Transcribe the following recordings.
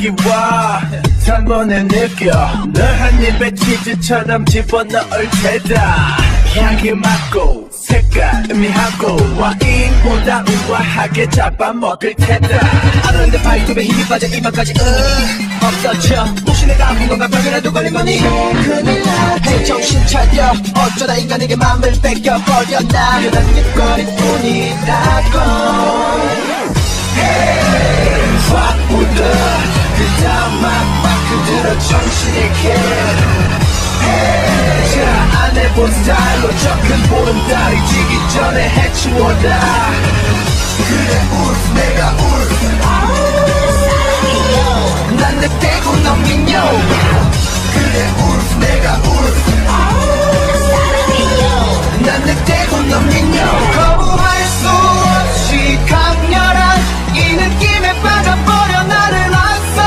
여기 와 단번에 느껴 널 한 입에 치즈처럼 집어넣을 테다 향기 맡고 색깔 의미하고 와인보다 우아하게 잡아먹을 테다 아는데 발톱에 힘이 빠져 이마까지 없어져 혹시 내가 아픈 건가 병이라도 걸린 거니 큰일 나 헤이 정신 차려 어쩌다 인간에게 맘을 뺏겨버렸나 그런 입거리뿐이라고 헤이 확 울어 그 다음 막 그대로 정신있게 헤이 자 안 해본 스타일로 접근 보름달이 지기 전에 해치워라 그래 울프 내가 울프 난 내 떼고 넌 민요 그래 울프 내가 울프 난 내 떼고 넌 민요 거부할 수 없이 강렬한 이 느낌에 빠져버려 나를 놨어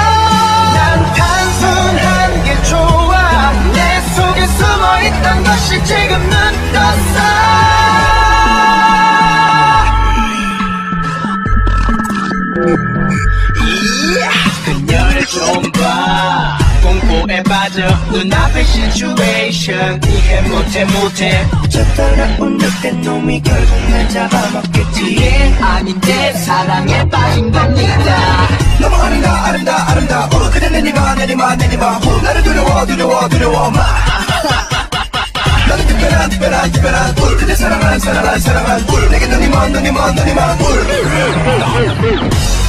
난 단순한 게 좋아 내 속에 숨어있던 것이 지금 눈 떴어 그녀를 좀 봐 공포에 빠져 눈앞의 시츄에이션 이해 못해 저 따라온 늑대 놈이 결국 날 잡아먹겠지 아닌데 사랑에 빠진 겁니다 너무 아름다워 그대 내니마 나를 두려워 마 나는 특별한 울 그대 사랑한 울 내게 눈이 먼 울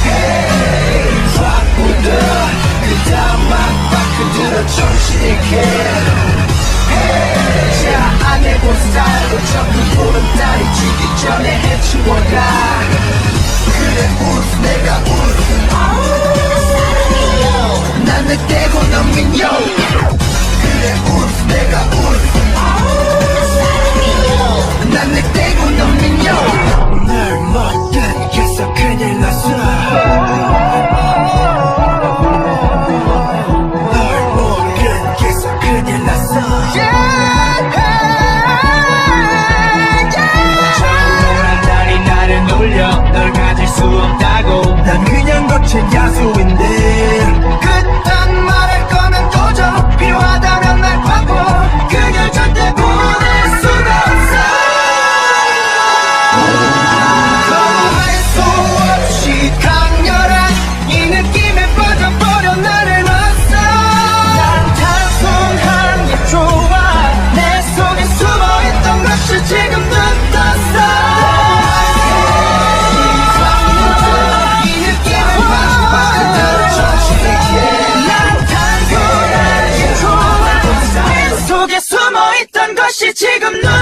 Hey 확 울어 그 다음 막 그대로 정신있게 Hey 자 안 해본 스타일로 접근 보름달이 지기 전에 해치워라 그래 울프 내가 울프 난 내 떼고 넌 민요 그래 울프 내가 울프 난 내 떼고 넌 민요 널 못된 계속 큰일 났어 널 못된 계속 큰일 났어 노란 달이 나를 놀려 널 가질 수 없다고 난 그냥 거친 야수인데 그딴 말할 거면 도전 필요하다면 날 바꿔 그걸 절대 보낼 수가 없어 거부할 수 없이 강렬한 이 느낌에 빠져버려 나를 놨어 난 단순한 게 좋아 내 속에 숨어있던 것이 지금 눈 떴어 이 느낌에 빠져버려 정신있게 난 단순한 게 좋아 내 속에 숨어있던 것이 지금 눈